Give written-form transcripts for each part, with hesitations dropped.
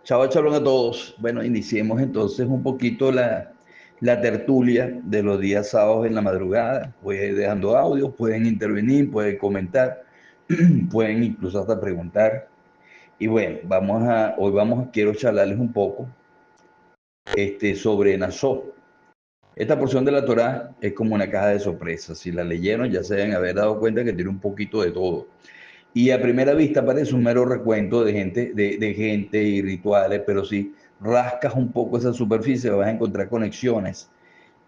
Chao, chalón a todos. Bueno, iniciemos entonces un poquito la tertulia de los días sábados en la madrugada. Voy a ir dejando audio, pueden intervenir, pueden comentar, pueden incluso hasta preguntar. Y bueno, quiero charlarles un poco sobre Nassau. Esta porción de la Torá es como una caja de sorpresas. Si la leyeron, ya se deben haber dado cuenta que tiene un poquito de todo. Y a primera vista parece un mero recuento de gente y rituales, pero si rascas un poco esa superficie vas a encontrar conexiones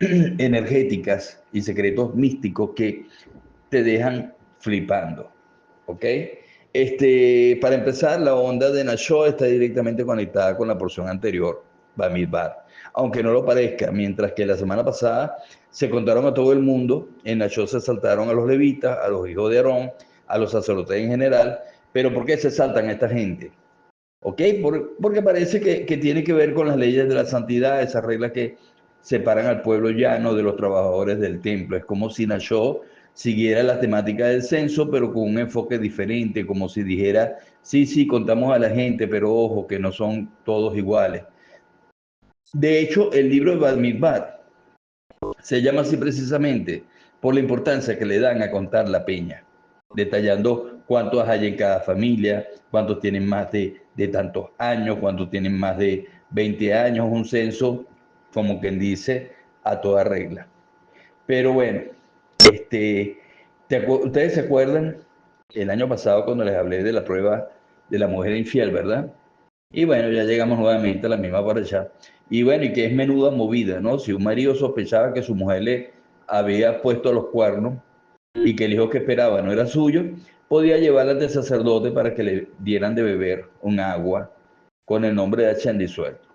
energéticas y secretos místicos que te dejan flipando. ¿Ok? Para empezar, la onda de Nashó está directamente conectada con la porción anterior, Bamidbar. Aunque no lo parezca, mientras que la semana pasada se contaron a todo el mundo, en Nashó se saltaron a los levitas, a los hijos de Aarón, a los sacerdotes en general. Pero ¿por qué se saltan a esta gente? ¿Ok? Porque parece que tiene que ver con las leyes de la santidad, esas reglas que separan al pueblo llano de los trabajadores del templo. Es como si Nashó siguiera la temática del censo, pero con un enfoque diferente, como si dijera, sí, sí, contamos a la gente, pero ojo, que no son todos iguales. De hecho, el libro de Bamidbar se llama así precisamente por la importancia que le dan a contar la peña, detallando cuántos hay en cada familia, cuántos tienen más de tantos años, cuántos tienen más de 20 años, un censo, como quien dice, a toda regla. Pero bueno, ustedes se acuerdan el año pasado cuando les hablé de la prueba de la mujer infiel, ¿verdad? Y bueno, ya llegamos nuevamente a la misma para allá. Y bueno, y que es menuda movida, ¿no? Si un marido sospechaba que su mujer le había puesto los cuernos y que el hijo que esperaba no era suyo, podía llevarla ante sacerdote para que le dieran de beber un agua con el nombre de Hachán disuelto.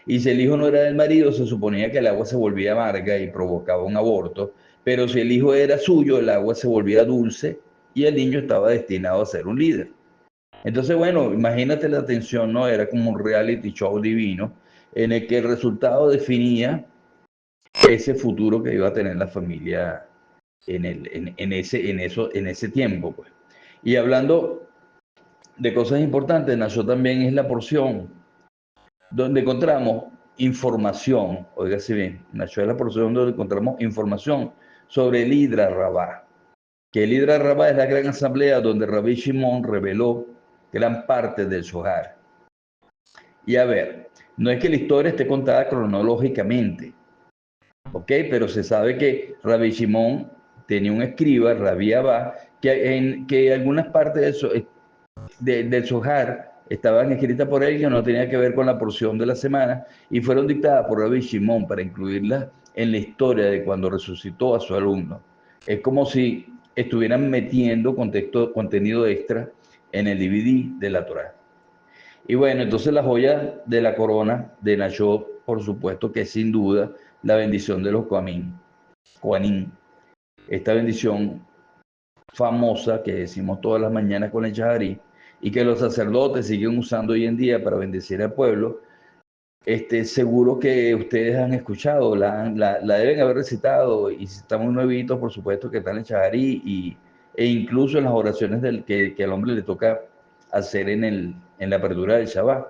Y si el hijo no era del marido, se suponía que el agua se volvía amarga y provocaba un aborto, pero si el hijo era suyo, el agua se volvía dulce y el niño estaba destinado a ser un líder. Entonces, bueno, imagínate la tensión, ¿no? Era como un reality show divino en el que el resultado definía ese futuro que iba a tener la familia en ese tiempo, pues. Y hablando de cosas importantes, nació también es la porción donde encontramos información, oígase bien, nació es la porción donde encontramos información sobre el Hidra Rabá, que el Hidra Rabá es la gran asamblea donde Rabbi Shimon reveló gran parte del Zohar. Y a ver, no es que la historia esté contada cronológicamente, ¿ok? Pero se sabe que Rabbi Shimon tenía un escriba, Rabbi Abba, que algunas partes del Zohar estaban escritas por él que no tenía que ver con la porción de la semana y fueron dictadas por Rabbi Shimon para incluirlas en la historia de cuando resucitó a su alumno. Es como si estuvieran metiendo contenido extra en el DVD de la Torah. Y bueno, entonces la joya de la corona de Nashó, por supuesto que es sin duda la bendición de los Kohanim. Esta bendición famosa que decimos todas las mañanas con el Shaharí y que los sacerdotes siguen usando hoy en día para bendecir al pueblo. Seguro que ustedes han escuchado, la deben haber recitado, y si están muy nuevitos, por supuesto que están en Shaharí e incluso en las oraciones que al hombre le toca hacer en la apertura del Shabbat,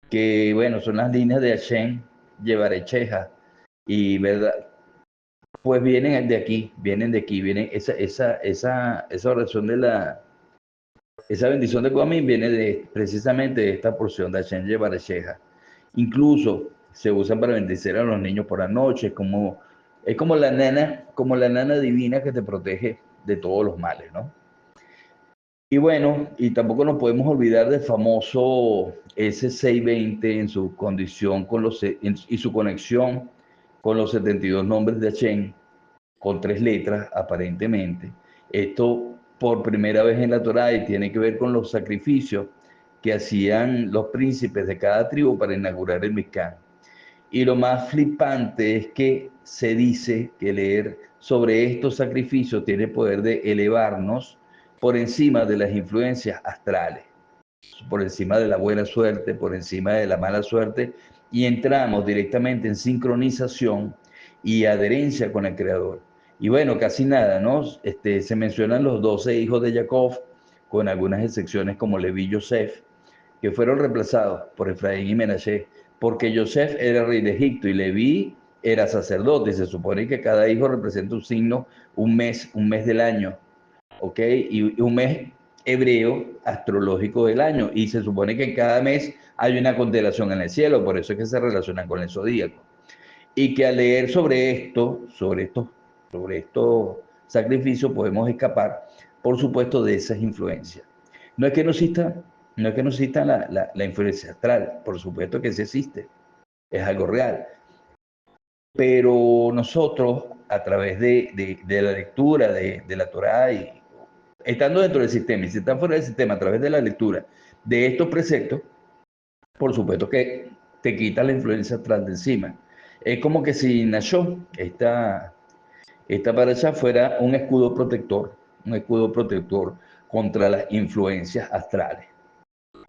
que bueno, son las líneas de Hashem, Llevarecheja, y verdad, pues vienen de aquí, vienen esa oración esa bendición de Guamín viene precisamente de esta porción de Hashem Llevarecheja. Incluso se usan para bendecir a los niños por la noche, es como la nana divina que te protege de todos los males, ¿no? Y bueno, y tampoco nos podemos olvidar del famoso S620 en su condición y su conexión con los 72 nombres de Hashem, con 3 letras aparentemente. Esto por primera vez en la Torá y tiene que ver con los sacrificios que hacían los príncipes de cada tribu para inaugurar el Mizcán. Y lo más flipante es que se dice que leer sobre estos sacrificios tiene el poder de elevarnos por encima de las influencias astrales, por encima de la buena suerte, por encima de la mala suerte, y entramos directamente en sincronización y adherencia con el Creador. Y bueno, casi nada, ¿no? Se mencionan los 12 hijos de Jacob, con algunas excepciones como Leví y Yosef, que fueron reemplazados por Efraín y Menashe, porque Joseph era rey de Egipto y Leví era sacerdote. Y se supone que cada hijo representa un signo, un mes del año, ¿ok? Y un mes hebreo astrológico del año. Y se supone que en cada mes hay una constelación en el cielo, por eso es que se relacionan con el zodíaco. Y que al leer sobre estos sacrificios podemos escapar, por supuesto, de esas influencias. No es que no exista, no es que no exista la influencia astral, por supuesto que sí existe, es algo real. Pero nosotros, a través de la lectura de la Torá y estando dentro del sistema y si están fuera del sistema, a través de la lectura de estos preceptos, por supuesto que te quita la influencia astral de encima. Es como que si Nashon, esta paracha, fuera un escudo protector contra las influencias astrales.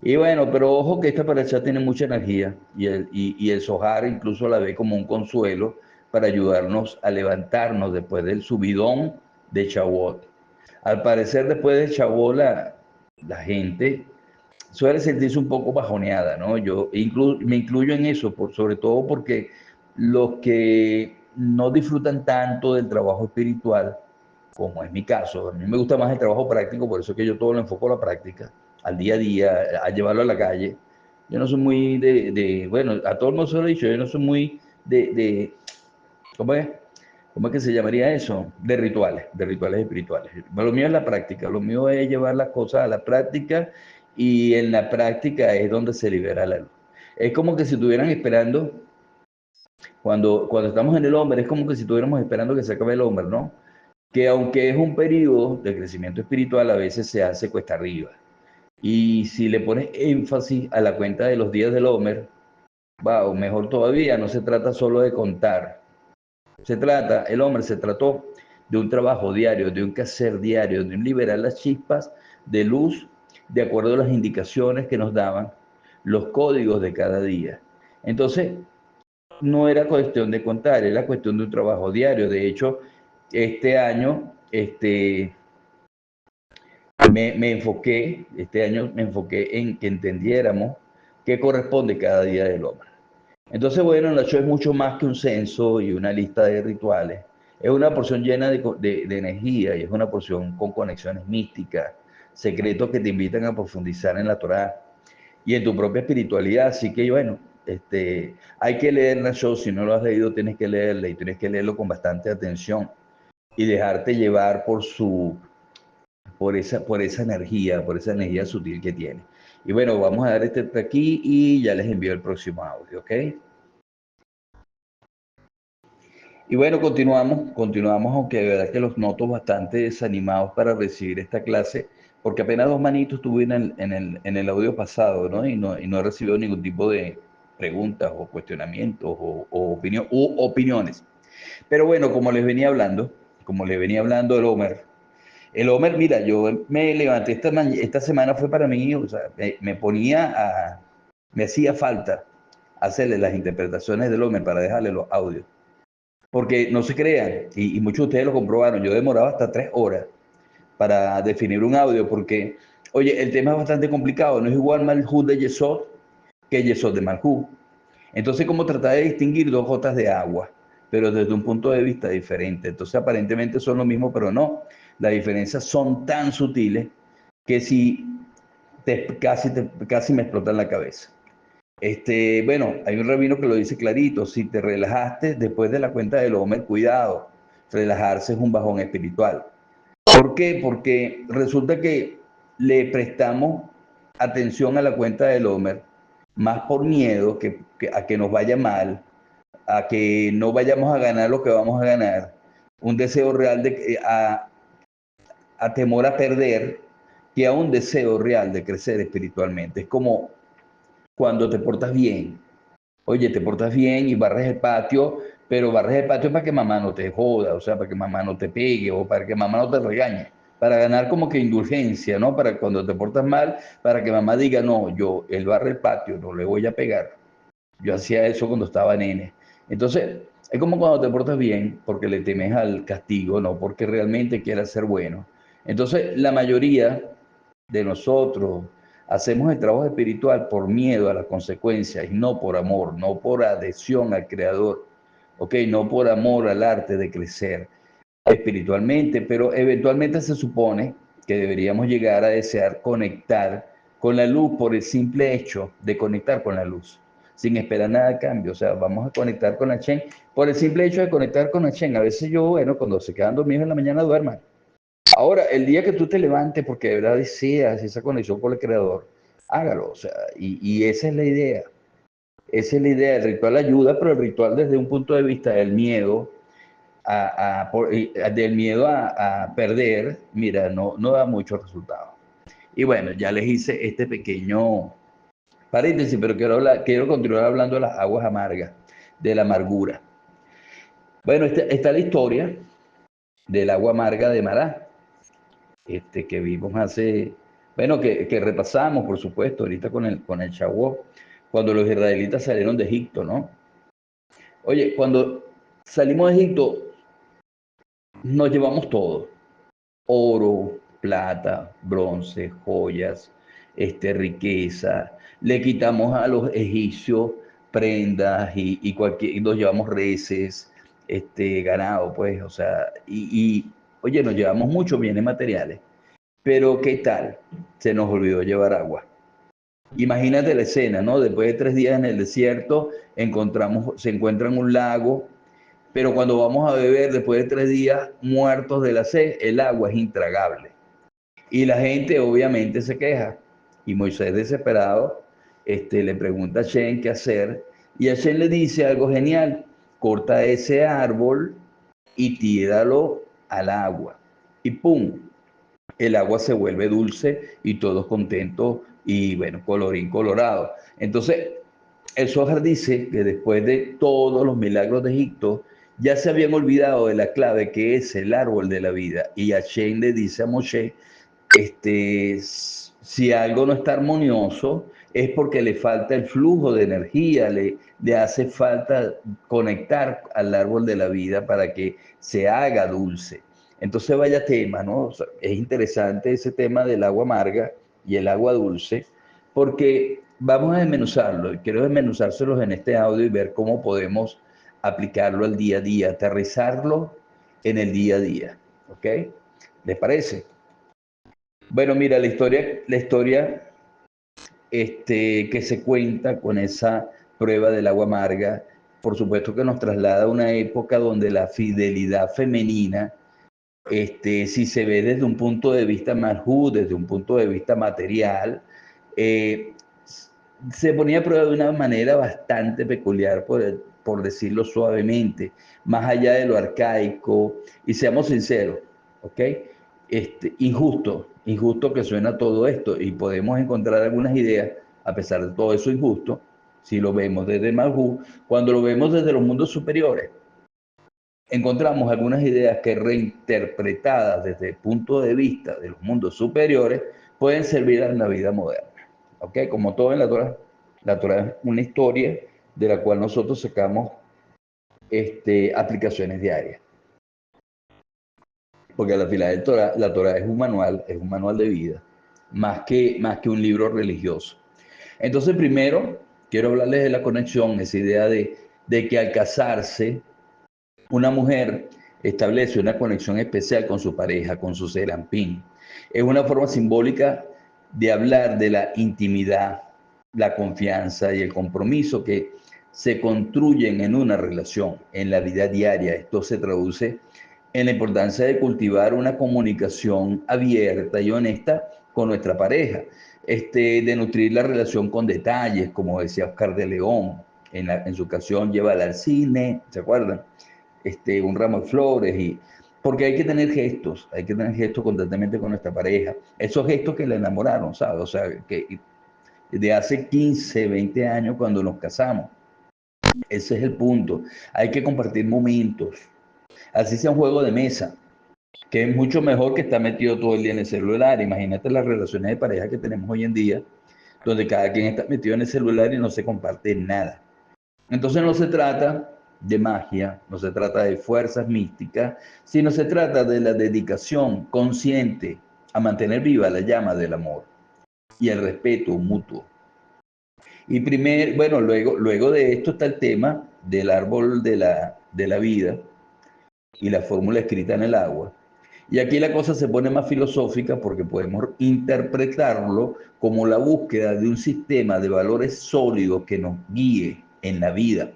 Y bueno, pero ojo que esta paracha tiene mucha energía y el Zohar incluso la ve como un consuelo para ayudarnos a levantarnos después del subidón de Shavuot. Al parecer, después de Shavuot, la gente suele sentirse un poco bajoneada, ¿no? Yo me incluyo en eso, sobre todo porque los que no disfrutan tanto del trabajo espiritual, como es mi caso, a mí me gusta más el trabajo práctico, por eso es que yo todo lo enfoco a la práctica, al día a día, a llevarlo a la calle. Yo no soy muy bueno, a todo el mundo se lo he dicho, yo no soy muy ¿cómo es? ¿Cómo es que se llamaría eso? De rituales espirituales. Lo mío es la práctica, lo mío es llevar las cosas a la práctica y en la práctica es donde se libera la luz. Es como que si estuvieran esperando, cuando estamos en el hombre, es como que si estuviéramos esperando que se acabe el hombre, ¿no? Que aunque es un periodo de crecimiento espiritual, a veces se hace cuesta arriba. Y si le pones énfasis a la cuenta de los días del Homer, va, o mejor todavía, no se trata solo de contar, el hombre se trató de un trabajo diario, de un quehacer diario, de un liberar las chispas de luz de acuerdo a las indicaciones que nos daban los códigos de cada día. Entonces, no era cuestión de contar, era cuestión de un trabajo diario. De hecho, este año, este año me enfoqué en que entendiéramos qué corresponde cada día del hombre. Entonces, bueno, la show es mucho más que un censo y una lista de rituales. Es una porción llena de energía y es una porción con conexiones místicas, secretos que te invitan a profundizar en la Torá y en tu propia espiritualidad. Así que, bueno, hay que leer la show. Si no lo has leído, tienes que leerla y tienes que leerlo con bastante atención y dejarte llevar por esa energía sutil que tiene. Y bueno, vamos a dar este aquí y ya les envío el próximo audio, ¿ok? Y bueno, continuamos, aunque de verdad que los noto bastante desanimados para recibir esta clase, porque apenas 2 manitos tuve en el audio pasado, ¿no? Y no he recibido ningún tipo de preguntas o cuestionamientos o opiniones. Pero bueno, como les venía hablando el Homer, mira, yo me levanté esta semana fue para mí, o sea, me hacía falta hacerle las interpretaciones del Homer para dejarle los audios. Porque no se crean, y muchos de ustedes lo comprobaron, yo demoraba hasta 3 horas para definir un audio, porque, oye, el tema es bastante complicado, no es igual Malhut de Yesod que Yesod de Malhut. Entonces, como tratar de distinguir dos gotas de agua, pero desde un punto de vista diferente. Entonces, aparentemente son lo mismo, pero no. Las diferencias son tan sutiles que si casi me explotan la cabeza. Bueno, hay un rabino que lo dice clarito, si te relajaste después de la cuenta del Homer, cuidado, relajarse es un bajón espiritual. ¿Por qué? Porque resulta que le prestamos atención a la cuenta del Homer más por miedo a que nos vaya mal, a que no vayamos a ganar lo que vamos a ganar, un deseo real a temor a perder, que a un deseo real de crecer espiritualmente. Es como cuando te portas bien. Oye, te portas bien y barres el patio, pero barres el patio para que mamá no te joda, o sea, para que mamá no te pegue o para que mamá no te regañe, para ganar como que indulgencia, ¿no? Para cuando te portas mal, para que mamá diga, no, él barre el patio, no le voy a pegar. Yo hacía eso cuando estaba nene. Entonces, es como cuando te portas bien, porque le temes al castigo, no porque realmente quieras ser bueno. Entonces, la mayoría de nosotros, hacemos el trabajo espiritual por miedo a las consecuencias y no por amor, no por adhesión al Creador, ¿ok? No por amor al arte de crecer espiritualmente, pero eventualmente se supone que deberíamos llegar a desear conectar con la luz por el simple hecho de conectar con la luz, sin esperar nada a cambio. O sea, vamos a conectar con Hashem por el simple hecho de conectar con Hashem. A veces yo, bueno, cuando se quedan dormidos en la mañana duerman. Ahora, el día que tú te levantes porque de verdad deseas esa conexión con el Creador, hágalo. O sea, y esa es la idea. Esa es la idea. El ritual ayuda, pero el ritual desde un punto de vista del miedo, del miedo a perder, mira, no da mucho resultado. Y bueno, ya les hice este pequeño paréntesis, pero quiero continuar hablando de las aguas amargas, de la amargura. Bueno, está la historia del agua amarga de Mará, que vimos bueno, que repasamos, por supuesto, ahorita con el Shavuot, cuando los israelitas salieron de Egipto, ¿no? Oye, cuando salimos de Egipto, nos llevamos todo: oro, plata, bronce, joyas, riqueza. Le quitamos a los egipcios prendas y nos llevamos reses, ganado, pues, o sea, oye, nos llevamos muchos bienes materiales. Pero ¿qué tal? Se nos olvidó llevar agua. Imagínate la escena, ¿no? Después de 3 días en el desierto, se encuentra en un lago, pero cuando vamos a beber, después de 3 días muertos de la sed, el agua es intragable. Y la gente obviamente se queja. Y Moisés, desesperado, le pregunta a Shen qué hacer. Y a Shen le dice algo genial: corta ese árbol y tíralo al agua. Y ¡pum! El agua se vuelve dulce y todos contentos y, bueno, colorín colorado. Entonces, el Zohar dice que después de todos los milagros de Egipto, ya se habían olvidado de la clave, que es el árbol de la vida. Y Hashem le dice a Moshe, si algo no está armonioso, es porque le falta el flujo de energía, le hace falta conectar al árbol de la vida para que se haga dulce. Entonces, vaya tema, ¿no? O sea, es interesante ese tema del agua amarga y el agua dulce, porque vamos a desmenuzarlo, y quiero desmenuzárselos en este audio y ver cómo podemos aplicarlo al día a día, aterrizarlo en el día a día, ¿ok? ¿Les parece? Bueno, mira, la historia que se cuenta con esa prueba del agua amarga, por supuesto que nos traslada a una época donde la fidelidad femenina, si se ve desde un punto de vista malhú, desde un punto de vista material, eh, se ponía a prueba de una manera bastante peculiar, por decirlo suavemente, más allá de lo arcaico, y seamos sinceros, ¿ok? Injusto que suena todo esto, y podemos encontrar algunas ideas, a pesar de todo eso injusto, si lo vemos desde Malhú. Cuando lo vemos desde los mundos superiores, encontramos algunas ideas que, reinterpretadas desde el punto de vista de los mundos superiores, pueden servir a la vida moderna. ¿Ok? Como todo en la Torah es una historia de la cual nosotros sacamos aplicaciones diarias. Porque al final la Torah es un manual de vida, más que un libro religioso. Entonces, primero, quiero hablarles de la conexión, esa idea de que al casarse, una mujer establece una conexión especial con su pareja, con su serampín. Es una forma simbólica de hablar de la intimidad, la confianza y el compromiso que se construyen en una relación, en la vida diaria. Esto se traduce en la importancia de cultivar una comunicación abierta y honesta con nuestra pareja, de nutrir la relación con detalles, como decía Oscar de León, en su canción Llévala al cine, ¿se acuerdan? Un ramo de flores, porque hay que tener gestos constantemente con nuestra pareja, esos gestos que la enamoraron, ¿sabes? O sea, que de hace 15, 20 años cuando nos casamos, ese es el punto. Hay que compartir momentos, así sea un juego de mesa, que es mucho mejor que estar metido todo el día en el celular. Imagínate las relaciones de pareja que tenemos hoy en día, donde cada quien está metido en el celular y no se comparte nada. Entonces no se trata de magia, no se trata de fuerzas místicas, sino se trata de la dedicación consciente a mantener viva la llama del amor. y el respeto mutuo. Y bueno, luego de esto está el tema del árbol de la vida y la fórmula escrita en el agua. Y aquí la cosa se pone más filosófica porque podemos interpretarlo como la búsqueda de un sistema de valores sólidos que nos guíe en la vida.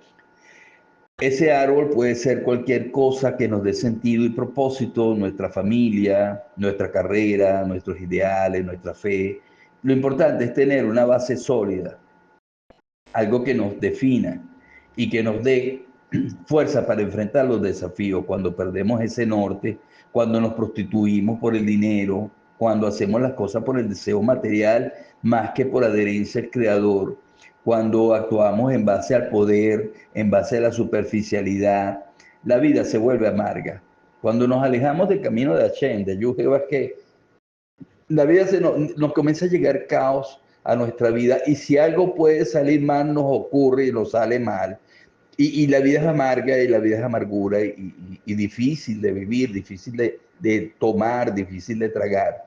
Ese árbol puede ser cualquier cosa que nos dé sentido y propósito, nuestra familia, nuestra carrera, nuestros ideales, nuestra fe. Lo importante es tener una base sólida, algo que nos defina y que nos dé fuerza para enfrentar los desafíos cuando perdemos ese norte, cuando nos prostituimos por el dinero, cuando hacemos las cosas por el deseo material más que por adherencia al Creador, cuando actuamos en base al poder, en base a la superficialidad, la vida se vuelve amarga. Cuando nos alejamos del camino de Hashem, de Yuheva, que la vida nos comienza a llegar caos a nuestra vida y si algo puede salir mal nos ocurre y nos sale mal. Y la vida es amarga y la vida es amargura y difícil de vivir, difícil de tomar, difícil de tragar.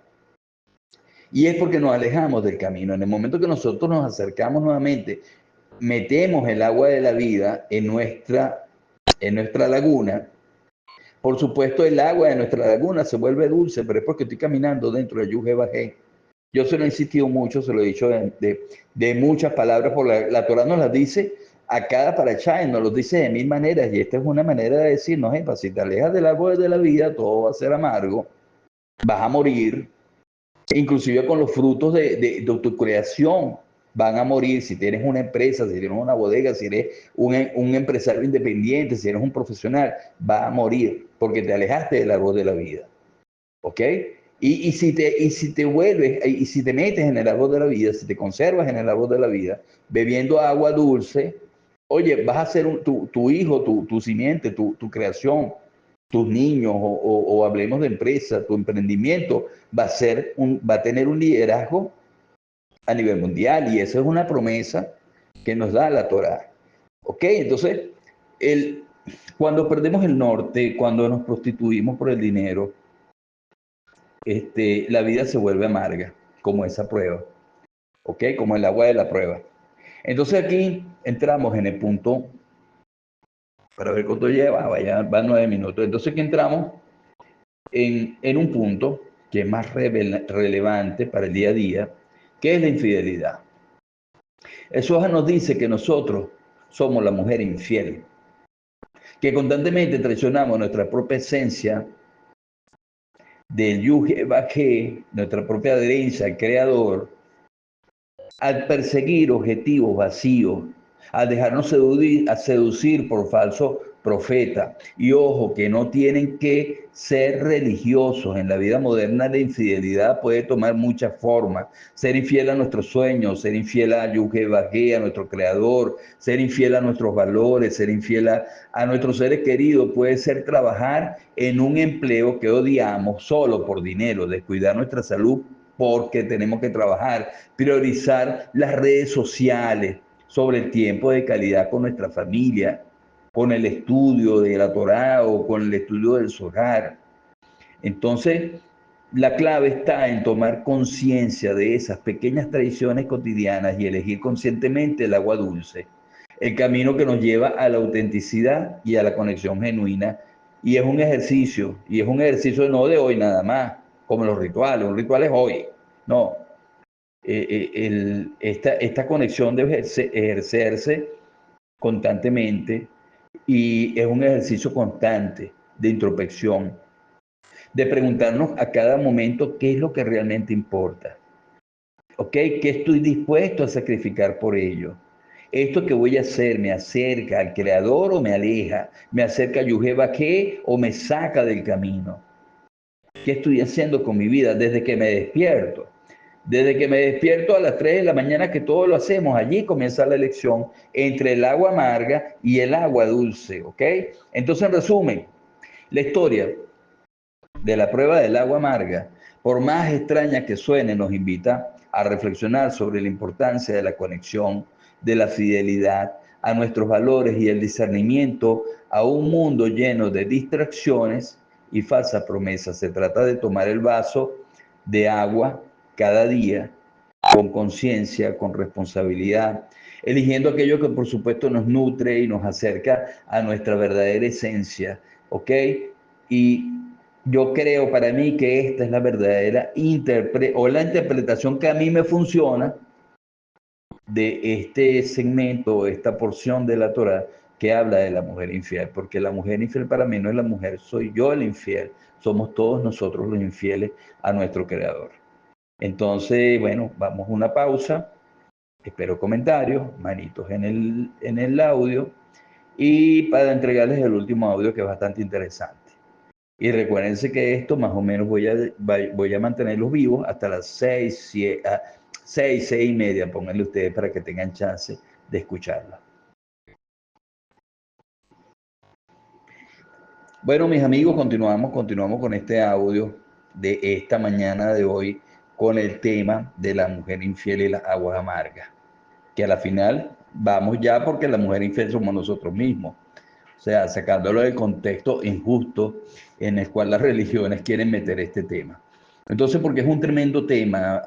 Y es porque nos alejamos del camino. En el momento que nosotros nos acercamos nuevamente, metemos el agua de la vida en nuestra laguna. Por supuesto, el agua de nuestra laguna se vuelve dulce, pero es porque estoy caminando dentro de Yuge Bajé. Yo se lo he insistido mucho, se lo he dicho de muchas palabras, por la Torah nos las dice a cada parashá, nos lo dice de mil maneras, y esta es una manera de decirnos, si te alejas del árbol de la vida, todo va a ser amargo, vas a morir, inclusive con los frutos de tu creación, van a morir si tienes una empresa, si tienes una bodega, si eres un empresario independiente, si eres un profesional, va a morir porque te alejaste del árbol de la vida. ¿Ok? Y si te vuelves, y si te metes en el árbol de la vida, si te conservas en el árbol de la vida, bebiendo agua dulce, oye, vas a ser tu hijo, tu simiente, tu creación, tus niños, o hablemos de empresa, tu emprendimiento, va a tener un liderazgo a nivel mundial, y esa es una promesa que nos da la Torá. ¿Ok? Entonces, cuando perdemos el norte, cuando nos prostituimos por el dinero, la vida se vuelve amarga, como esa prueba, ¿ok? Como el agua de la prueba. Entonces aquí entramos en el punto, para ver cuánto lleva, va 9 minutos. Entonces aquí entramos en un punto que es más relevante para el día a día, que es la infidelidad. El Zohar nos dice que nosotros somos la mujer infiel, que constantemente traicionamos nuestra propia esencia del Yuge Bajé, nuestra propia adherencia al Creador, al perseguir objetivos vacíos, al dejarnos seducir por falsos profetas. Y ojo, que no tienen que ser religiosos. En la vida moderna la infidelidad puede tomar muchas formas. Ser infiel a nuestros sueños, ser infiel a Yuhé, a nuestro creador, ser infiel a nuestros valores, ser infiel a nuestros seres queridos. Puede ser trabajar en un empleo que odiamos solo por dinero, descuidar nuestra salud porque tenemos que trabajar, priorizar las redes sociales sobre el tiempo de calidad con nuestra familia, con el estudio de la Torá o con el estudio del Zohar. Entonces, la clave está en tomar conciencia de esas pequeñas tradiciones cotidianas y elegir conscientemente el agua dulce, el camino que nos lleva a la autenticidad y a la conexión genuina. Y es un ejercicio no de hoy nada más, como los rituales. Un ritual es hoy. No, esta conexión debe ejercerse constantemente y es un ejercicio constante de introspección, de preguntarnos a cada momento qué es lo que realmente importa. ¿Ok? ¿Qué estoy dispuesto a sacrificar por ello? ¿Esto que voy a hacer me acerca al Creador o me aleja? ¿Me acerca a Yuheva qué o me saca del camino? ¿Qué estoy haciendo con mi vida desde que me despierto? Desde que me despierto a las 3 de la mañana, que todos lo hacemos, allí comienza la elección entre el agua amarga y el agua dulce, ¿ok? Entonces, en resumen, la historia de la prueba del agua amarga, por más extraña que suene, nos invita a reflexionar sobre la importancia de la conexión, de la fidelidad a nuestros valores y el discernimiento a un mundo lleno de distracciones y falsas promesas. Se trata de tomar el vaso de agua cada día con conciencia, con responsabilidad, eligiendo aquello que por supuesto nos nutre y nos acerca a nuestra verdadera esencia, ¿ok? Y yo creo para mí que esta es la verdadera la interpretación que a mí me funciona de este segmento, esta porción de la Torá que habla de la mujer infiel, porque la mujer infiel para mí no es la mujer, soy yo el infiel, somos todos nosotros los infieles a nuestro Creador. Entonces, bueno, vamos a una pausa, espero comentarios, manitos en el audio, y para entregarles el último audio que es bastante interesante. Y recuérdense que esto más o menos voy a mantenerlos vivos hasta las 6:30, pónganle ustedes para que tengan chance de escucharla. Bueno, mis amigos, continuamos con este audio de esta mañana de hoy con el tema de la mujer infiel y las aguas amargas. Que a la final vamos ya porque la mujer infiel somos nosotros mismos. O sea, sacándolo del contexto injusto en el cual las religiones quieren meter este tema. Entonces, porque es un tremendo tema.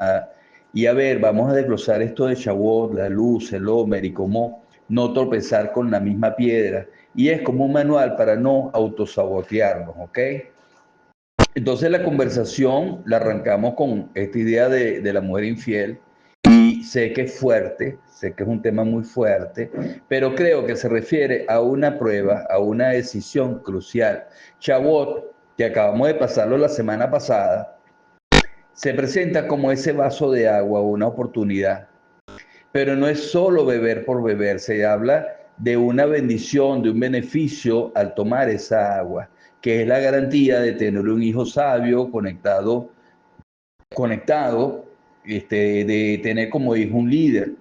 Y a ver, vamos a desglosar esto de Shavuot, la luz, el Omer y cómo no tropezar con la misma piedra. Y es como un manual para no autosabotearnos, ¿ok? Entonces la conversación la arrancamos con esta idea de la mujer infiel y sé que es fuerte, sé que es un tema muy fuerte, pero creo que se refiere a una prueba, a una decisión crucial. Shavuot, que acabamos de pasarlo la semana pasada, se presenta como ese vaso de agua, una oportunidad, pero no es solo beber por beber, se habla de una bendición, de un beneficio al tomar esa agua, que es la garantía de tener un hijo sabio, conectado, de tener como hijo un líder.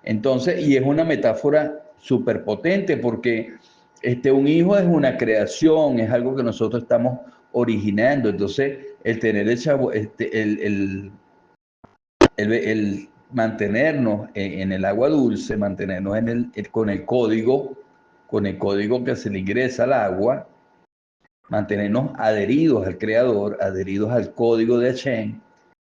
Entonces, y es una metáfora súper potente porque un hijo es una creación, es algo que nosotros estamos originando. Entonces, el tener el chavo, el mantenernos en el agua dulce, mantenernos con el código que se le ingresa al agua, mantenernos adheridos al Creador, adheridos al código de Hashem.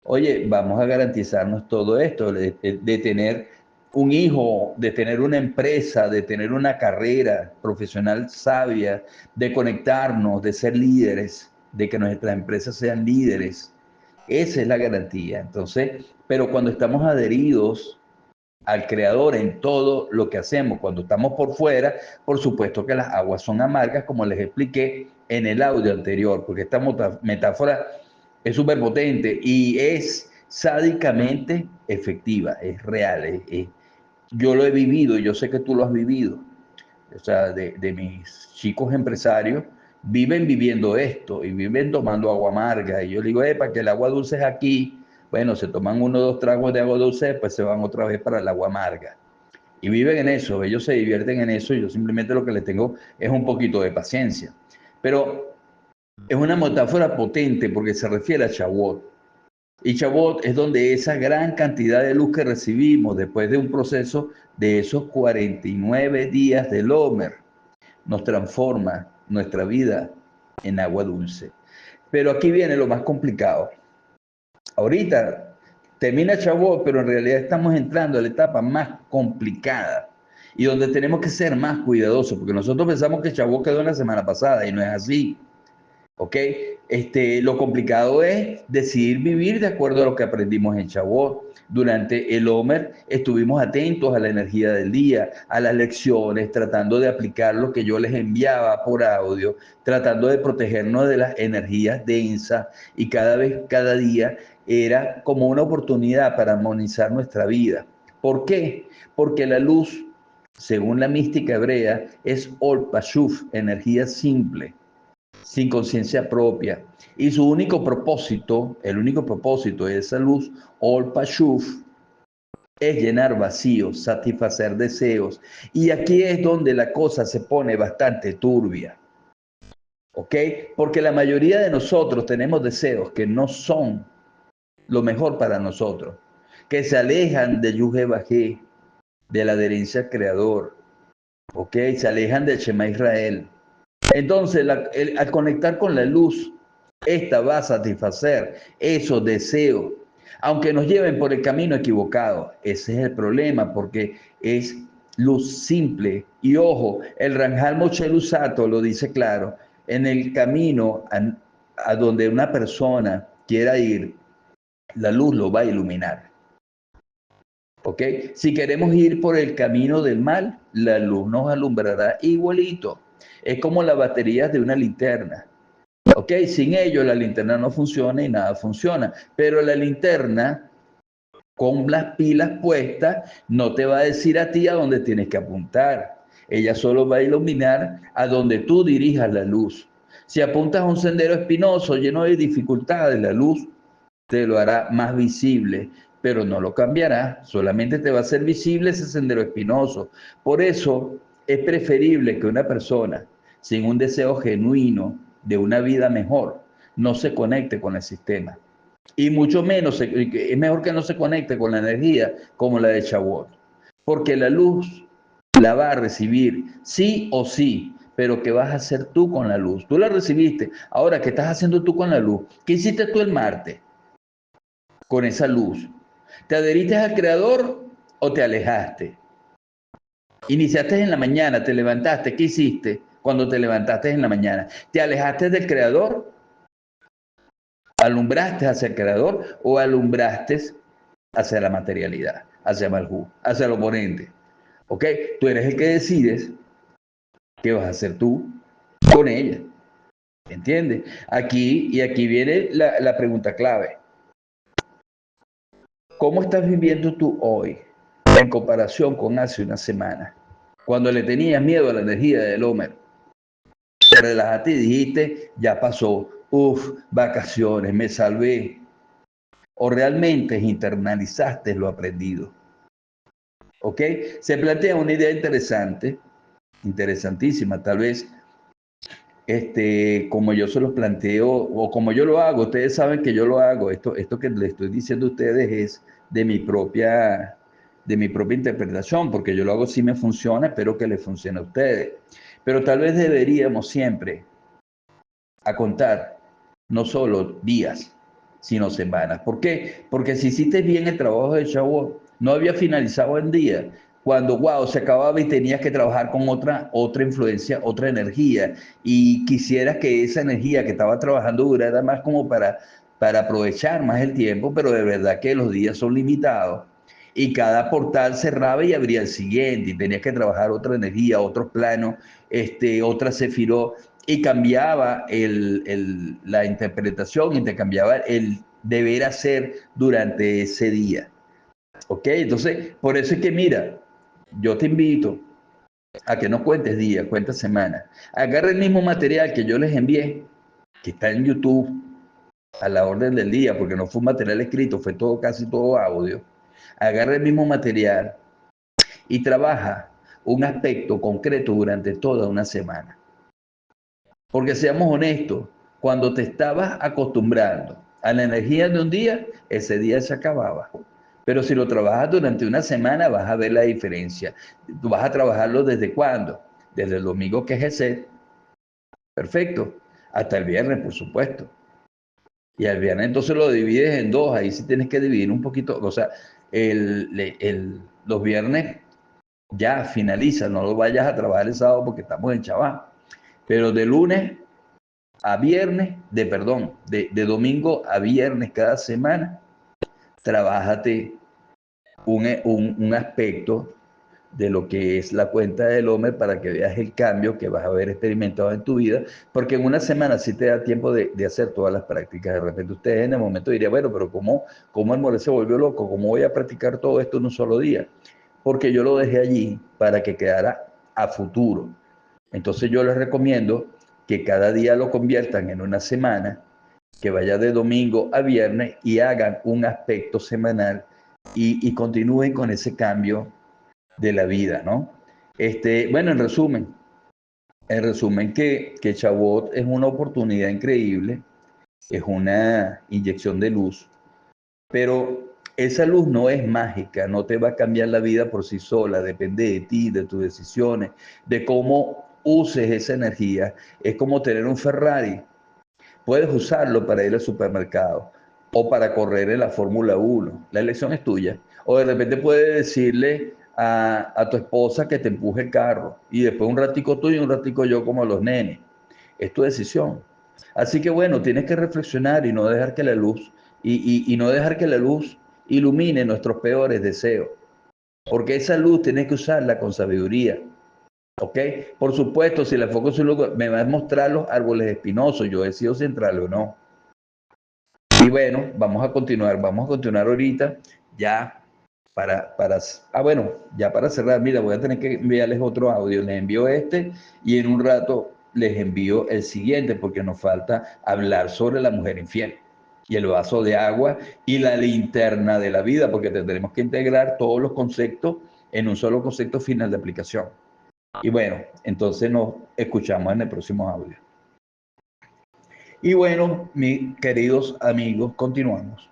Oye, vamos a garantizarnos todo esto, de tener un hijo, de tener una empresa, de tener una carrera profesional sabia, de conectarnos, de ser líderes, de que nuestras empresas sean líderes. Esa es la garantía. Entonces, pero cuando estamos adheridos al Creador en todo lo que hacemos, cuando estamos por fuera, por supuesto que las aguas son amargas, como les expliqué en el audio anterior, porque esta metáfora es súper potente y es sádicamente efectiva, es real. Yo lo he vivido, yo sé que tú lo has vivido. O sea, de mis chicos empresarios, viven viviendo esto y viven tomando agua amarga. Y yo le digo, para que el agua dulce es aquí. Bueno, se toman 1 o 2 tragos de agua dulce, pues se van otra vez para el agua amarga. Y viven en eso, ellos se divierten en eso. Y yo simplemente lo que les tengo es un poquito de paciencia. Pero es una metáfora potente porque se refiere a Shavuot. Y Shavuot es donde esa gran cantidad de luz que recibimos después de un proceso de esos 49 días del Omer nos transforma nuestra vida en agua dulce. Pero aquí viene lo más complicado. Ahorita termina Shavuot, pero en realidad estamos entrando a la etapa más complicada y donde tenemos que ser más cuidadosos, porque nosotros pensamos que Shavuot quedó en la semana pasada y no es así. ¿Ok? Lo complicado es decidir vivir de acuerdo a lo que aprendimos en Shavuot. Durante el Omer estuvimos atentos a la energía del día, a las lecciones, tratando de aplicar lo que yo les enviaba por audio, tratando de protegernos de las energías densas y cada día era como una oportunidad para armonizar nuestra vida. ¿Por qué? Porque la luz, según la mística hebrea, es Ol Pashuf, energía simple sin conciencia propia. Y su único propósito, el único propósito de esa luz, Ol Pashuf, es llenar vacíos, satisfacer deseos. Y aquí es donde la cosa se pone bastante turbia. ¿Ok? Porque la mayoría de nosotros tenemos deseos que no son lo mejor para nosotros, que se alejan de Yuhe Bajé, de la adherencia al Creador. ¿Ok? Se alejan del Shema Israel. Entonces, al conectar con la luz, esta va a satisfacer esos deseos. aunque nos lleven por el camino equivocado. Ese es el problema, porque es luz simple. Y ojo, el Ranjal Moshe Luzzatto lo dice claro, en el camino a donde una persona quiera ir, la luz lo va a iluminar. ¿Ok? Si queremos ir por el camino del mal, la luz nos alumbrará igualito. Es como las baterías de una linterna. ¿Ok? Sin ello la linterna no funciona y nada funciona. Pero la linterna, con las pilas puestas, no te va a decir a ti a dónde tienes que apuntar. Ella solo va a iluminar a donde tú dirijas la luz. Si apuntas a un sendero espinoso lleno de dificultades, la luz te lo hará más visible, pero no lo cambiará, solamente te va a ser visible ese sendero espinoso. Por eso es preferible que una persona sin un deseo genuino de una vida mejor no se conecte con el sistema. Y mucho menos, es mejor que no se conecte con la energía como la de Shavuot, porque la luz la va a recibir sí o sí, pero ¿qué vas a hacer tú con la luz? Tú la recibiste, ahora, ¿qué estás haciendo tú con la luz? ¿Qué hiciste tú el martes con esa luz? ¿Te adheriste al Creador o te alejaste? Iniciaste en la mañana, te levantaste, ¿qué hiciste cuando te levantaste en la mañana? ¿Te alejaste del Creador? ¿Alumbraste hacia el Creador o alumbraste hacia la materialidad, hacia Malhú, hacia el oponente? ¿Ok? Tú eres el que decides qué vas a hacer tú con ella. ¿Entiendes? Aquí viene la pregunta clave. ¿Cómo estás viviendo tú hoy en comparación con hace una semana? Cuando le tenías miedo a la energía del Homer, te relajaste y dijiste, ya pasó, vacaciones, me salvé. O realmente internalizaste lo aprendido. ¿Ok? Se plantea una idea interesante, interesantísima, tal vez como yo se los planteo o como yo lo hago, ustedes saben que yo lo hago, esto que les estoy diciendo a ustedes es de mi propia interpretación, porque yo lo hago si me funciona, espero que les funcione a ustedes. Pero tal vez deberíamos siempre a contar no solo días, sino semanas. ¿Por qué? Porque si hiciste bien el trabajo de Shavuot, no había finalizado el día, cuando, wow, se acababa y tenías que trabajar con otra influencia, otra energía, y quisieras que esa energía que estaba trabajando durara más como para aprovechar más el tiempo, pero de verdad que los días son limitados. Y cada portal cerraba y abría el siguiente, y tenías que trabajar otra energía, otros planos, otra sefirot, y cambiaba la interpretación y te cambiaba el deber hacer durante ese día. ¿Ok? Entonces, por eso es que mira, yo te invito a que no cuentes días, cuentes semanas. Agarra el mismo material que yo les envié, que está en YouTube, a la orden del día, porque no fue un material escrito, fue todo, casi todo audio. Agarra el mismo material y trabaja un aspecto concreto durante toda una semana. Porque seamos honestos, cuando te estabas acostumbrando a la energía de un día, ese día se acababa. Pero si lo trabajas durante una semana, vas a ver la diferencia. Tú vas a trabajarlo desde cuándo? Desde el domingo, que es ese. Perfecto. Hasta el viernes, por supuesto. Y el viernes entonces lo divides en dos. Ahí sí tienes que dividir un poquito. O sea, los viernes ya finaliza. No lo vayas a trabajar el sábado porque estamos en Chabá. Pero de lunes a viernes, de domingo a viernes cada semana, trabájate un aspecto de lo que es la cuenta del hombre para que veas el cambio que vas a haber experimentado en tu vida, porque en una semana sí te da tiempo de hacer todas las prácticas. De repente ustedes en el momento dirían, bueno, pero ¿cómo el More se volvió loco? ¿Cómo voy a practicar todo esto en un solo día? Porque yo lo dejé allí para que quedara a futuro. Entonces yo les recomiendo que cada día lo conviertan en una semana, que vaya de domingo a viernes y hagan un aspecto semanal y continúen con ese cambio de la vida, ¿no? Bueno, en resumen que Shavuot es una oportunidad increíble, es una inyección de luz, pero esa luz no es mágica, no te va a cambiar la vida por sí sola, depende de ti, de tus decisiones, de cómo uses esa energía. Es como tener un Ferrari, puedes usarlo para ir al supermercado, o para correr en la Fórmula 1. La elección es tuya. O de repente puedes decirle a tu esposa que te empuje el carro y después un ratico tú y un ratico yo como los nenes. Es tu decisión. Así que bueno, tienes que reflexionar y no dejar que la luz y no dejar que la luz ilumine nuestros peores deseos. Porque esa luz tienes que usarla con sabiduría. ¿Ok? Por supuesto, si la foco es un lugar, me va a mostrar los árboles espinosos. Yo decido si entrarle o no. Y bueno, vamos a continuar ahorita ya bueno, ya para cerrar, mira, voy a tener que enviarles otro audio, les envío este y en un rato les envío el siguiente porque nos falta hablar sobre la mujer infiel y el vaso de agua y la linterna de la vida, porque tendremos que integrar todos los conceptos en un solo concepto final de aplicación. Y bueno, entonces nos escuchamos en el próximo audio. Y bueno, mis queridos amigos, continuamos.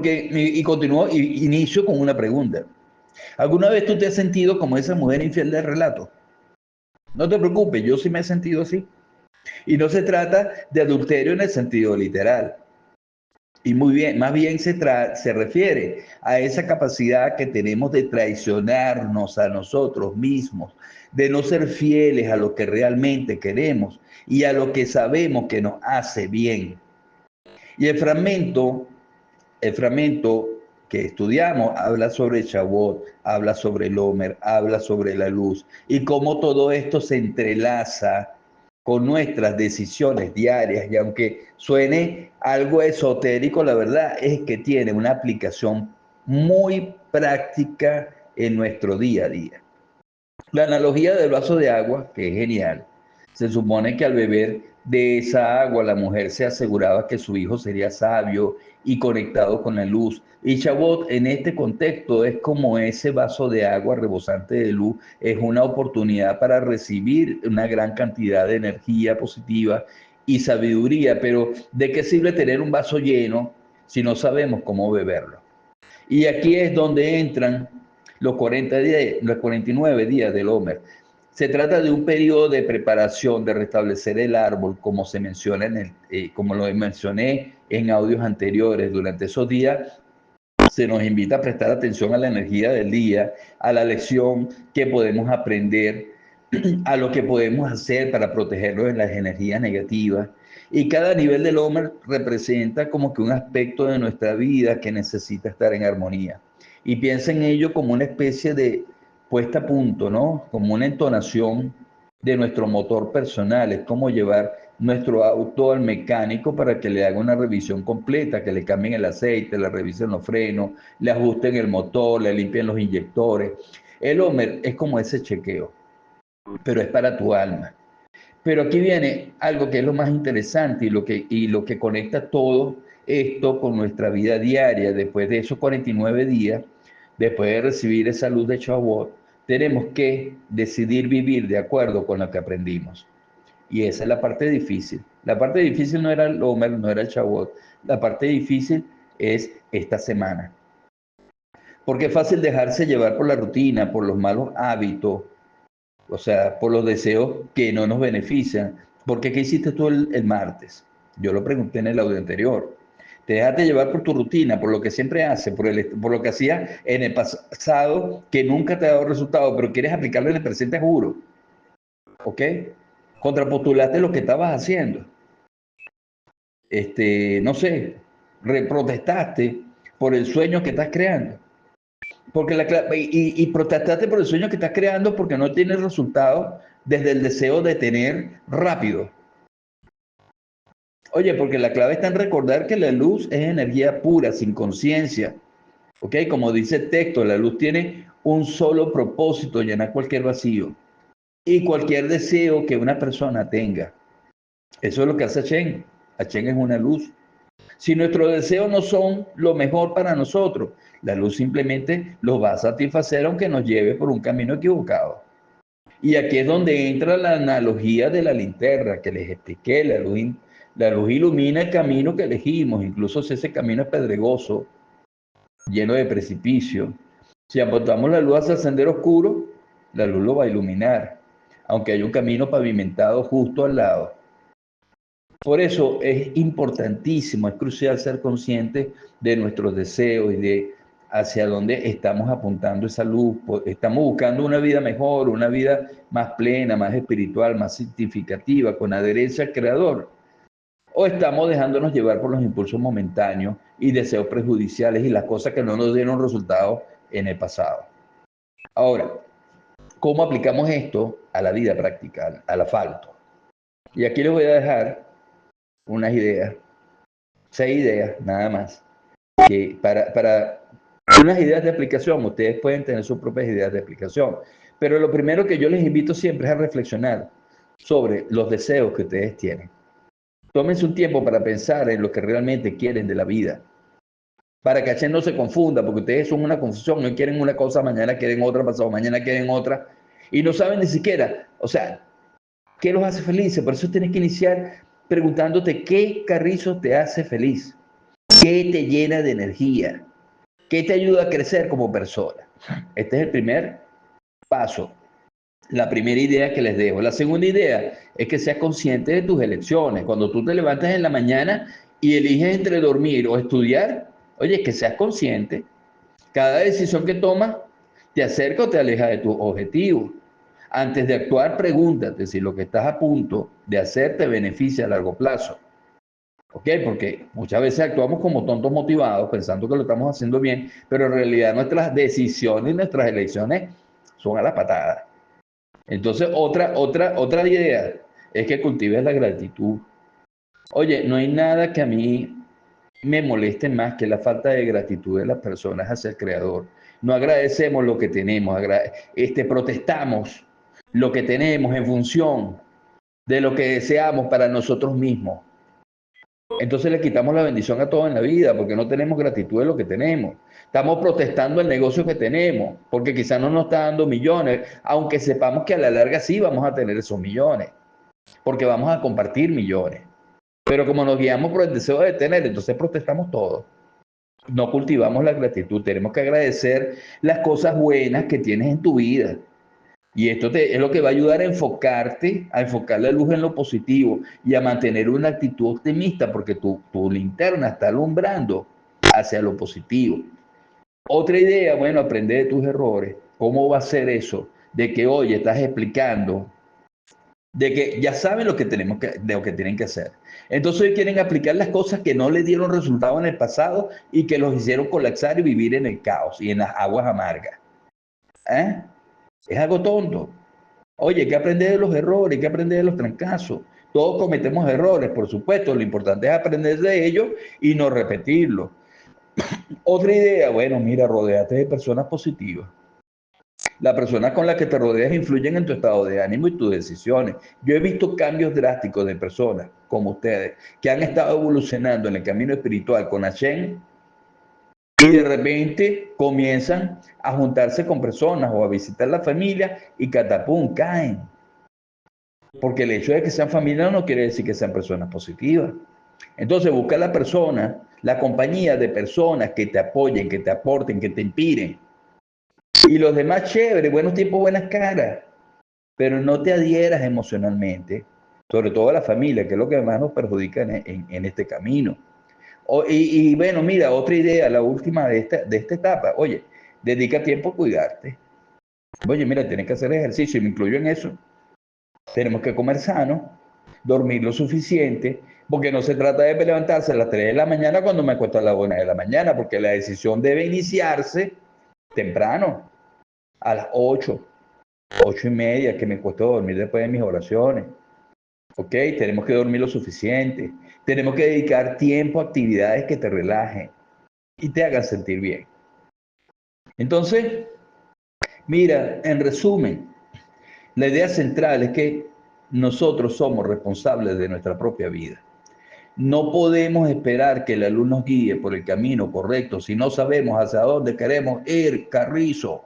Y continúo, inicio con una pregunta. ¿Alguna vez tú te has sentido como esa mujer infiel del relato? No te preocupes, yo sí me he sentido así. Y no se trata de adulterio en el sentido literal. Y muy bien, más bien se refiere a esa capacidad que tenemos de traicionarnos a nosotros mismos, de no ser fieles a lo que realmente queremos y a lo que sabemos que nos hace bien. Y el fragmento que estudiamos habla sobre Shavuot, habla sobre el Omer, habla sobre la luz y cómo todo esto se entrelaza con nuestras decisiones diarias. Y aunque suene algo esotérico, la verdad es que tiene una aplicación muy práctica en nuestro día a día. La analogía del vaso de agua, que es genial, se supone que al beber de esa agua la mujer se aseguraba que su hijo sería sabio y conectado con la luz. Y Shavuot en este contexto es como ese vaso de agua rebosante de luz, es una oportunidad para recibir una gran cantidad de energía positiva y sabiduría, pero ¿de qué sirve tener un vaso lleno si no sabemos cómo beberlo? Y aquí es donde entran los 40 días, los 49 días del Homer. Se trata de un periodo de preparación, de restablecer el árbol, como se menciona como lo mencioné en audios anteriores. Durante esos días se nos invita a prestar atención a la energía del día, a la lección que podemos aprender, a lo que podemos hacer para protegernos de las energías negativas. Y cada nivel del Homer representa como que un aspecto de nuestra vida que necesita estar en armonía. Y piensa en ello como una especie de puesta a punto, ¿no? Como una entonación de nuestro motor personal. Es como llevar nuestro auto al mecánico para que le haga una revisión completa, que le cambien el aceite, le revisen los frenos, le ajusten el motor, le limpien los inyectores. El Homer es como ese chequeo, pero es para tu alma. Pero aquí viene algo que es lo más interesante y lo que conecta todo esto con nuestra vida diaria. Después de esos 49 días, después de recibir esa luz de Shavuot, tenemos que decidir vivir de acuerdo con lo que aprendimos. Y esa es la parte difícil. La parte difícil no era el Omer, no era el Shavuot. La parte difícil es esta semana. Porque es fácil dejarse llevar por la rutina, por los malos hábitos, o sea, por los deseos que no nos benefician. Porque ¿qué hiciste tú el martes? Yo lo pregunté en el audio anterior. Te dejaste llevar por tu rutina, por lo que siempre haces, por lo que hacías en el pasado que nunca te ha dado resultado, pero quieres aplicarlo en el presente, juro. ¿Ok? Contrapostulaste lo que estabas haciendo. No sé, protestaste por el sueño que estás creando. Porque y protestaste por el sueño que estás creando porque no tienes resultado desde el deseo de tener rápido. Oye, porque la clave está en recordar que la luz es energía pura, sin conciencia. ¿Ok? Como dice el texto, la luz tiene un solo propósito, llenar cualquier vacío y cualquier deseo que una persona tenga. Eso es lo que hace Chen. Chen es una luz. Si nuestros deseos no son lo mejor para nosotros, la luz simplemente los va a satisfacer aunque nos lleve por un camino equivocado. Y aquí es donde entra la analogía de la linterna que les expliqué. La luz ilumina el camino que elegimos, incluso si ese camino es pedregoso, lleno de precipicio. Si apuntamos la luz hacia el sendero oscuro, la luz lo va a iluminar, aunque hay un camino pavimentado justo al lado. Por eso es importantísimo, es crucial ser consciente de nuestros deseos y de hacia dónde estamos apuntando esa luz. Estamos buscando una vida mejor, una vida más plena, más espiritual, más significativa, con adherencia al Creador. O estamos dejándonos llevar por los impulsos momentáneos y deseos prejudiciales y las cosas que no nos dieron resultados en el pasado. Ahora, ¿cómo aplicamos esto a la vida práctica, al asfalto? Y aquí les voy a dejar unas ideas, 6 ideas nada más, que para unas ideas de aplicación, ustedes pueden tener sus propias ideas de aplicación, pero lo primero que yo les invito siempre es a reflexionar sobre los deseos que ustedes tienen. Tómense un tiempo para pensar en lo que realmente quieren de la vida, para que no se confunda, porque ustedes son una confusión, hoy quieren una cosa, mañana quieren otra, pasado mañana quieren otra, y no saben ni siquiera, o sea, qué los hace felices. Por eso tienes que iniciar preguntándote qué carrizo te hace feliz, qué te llena de energía, qué te ayuda a crecer como persona. Este es el primer paso, la primera idea que les dejo. La segunda idea es que seas consciente de tus elecciones. Cuando tú te levantas en la mañana y eliges entre dormir o estudiar, oye, que seas consciente. Cada decisión que tomas te acerca o te aleja de tus objetivos. Antes de actuar, pregúntate si lo que estás a punto de hacer te beneficia a largo plazo. ¿Ok? Porque muchas veces actuamos como tontos motivados, pensando que lo estamos haciendo bien, pero en realidad nuestras decisiones y nuestras elecciones son a la patada. Entonces, otra idea es que cultives la gratitud. Oye, no hay nada que a mí me moleste más que la falta de gratitud de las personas hacia el Creador. No agradecemos lo que tenemos, protestamos lo que tenemos en función de lo que deseamos para nosotros mismos. Entonces le quitamos la bendición a todos en la vida porque no tenemos gratitud de lo que tenemos. Estamos protestando el negocio que tenemos porque quizás no nos está dando millones, aunque sepamos que a la larga sí vamos a tener esos millones, porque vamos a compartir millones. Pero como nos guiamos por el deseo de tener, entonces protestamos todo. No cultivamos la gratitud. Tenemos que agradecer las cosas buenas que tienes en tu vida. Y esto es lo que va a ayudar a enfocarte, a enfocar la luz en lo positivo y a mantener una actitud optimista porque tu linterna está alumbrando hacia lo positivo. Otra idea, bueno, aprender de tus errores. ¿Cómo va a ser eso? De que hoy estás explicando, de que ya saben de lo que tienen que hacer. Entonces hoy quieren aplicar las cosas que no les dieron resultado en el pasado y que los hicieron colapsar y vivir en el caos y en las aguas amargas. ¿Eh? Es algo tonto. Oye, hay que aprender de los errores, hay que aprender de los trancazos. Todos cometemos errores, por supuesto. Lo importante es aprender de ellos y no repetirlos. Otra idea, bueno, mira, rodéate de personas positivas. Las personas con las que te rodeas influyen en tu estado de ánimo y tus decisiones. Yo he visto cambios drásticos de personas como ustedes que han estado evolucionando en el camino espiritual con Hashem y de repente comienzan a juntarse con personas o a visitar la familia y catapum, caen. Porque el hecho de que sean familia no quiere decir que sean personas positivas. Entonces busca la persona, la compañía de personas que te apoyen, que te aporten, que te inspiren. Y los demás, chévere, buenos tiempos, buenas caras. Pero no te adhieras emocionalmente, sobre todo a la familia, que es lo que más nos perjudica en este camino. Y bueno, mira, otra idea, la última de esta etapa. Oye, dedica tiempo a cuidarte. Oye, mira, tienes que hacer ejercicio y me incluyo en eso. Tenemos que comer sano, dormir lo suficiente, porque no se trata de levantarse a las 3 de la mañana cuando me acuesto a las 1 de la mañana, porque la decisión debe iniciarse temprano, a las 8:30, que me cuesta dormir después de mis oraciones. ¿Ok? Tenemos que dormir lo suficiente. Tenemos que dedicar tiempo a actividades que te relajen y te hagan sentir bien. Entonces, mira, en resumen, la idea central es que nosotros somos responsables de nuestra propia vida. No podemos esperar que la luz nos guíe por el camino correcto si no sabemos hacia dónde queremos ir, carrizo.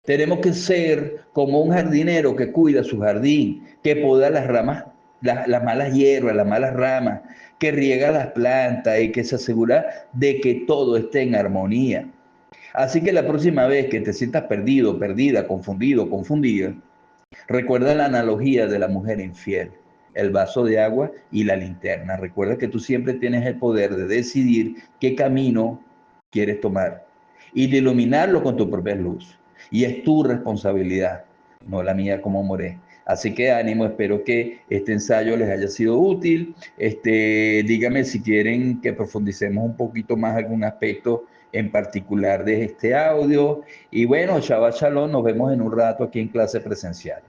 Tenemos que ser como un jardinero que cuida su jardín, que poda las ramas, las malas hierbas, las malas ramas, que riega las plantas y que se asegura de que todo esté en armonía. Así que la próxima vez que te sientas perdido, perdida, confundido, confundida, recuerda la analogía de la mujer infiel. el vaso de agua y la linterna. Recuerda que tú siempre tienes el poder de decidir qué camino quieres tomar y de iluminarlo con tu propia luz. Y es tu responsabilidad, no la mía como moré. Así que ánimo, espero que este ensayo les haya sido útil. Dígame si quieren que profundicemos un poquito más algún aspecto en particular de este audio. Y bueno, Shabbat Shalom, nos vemos en un rato aquí en clase presencial.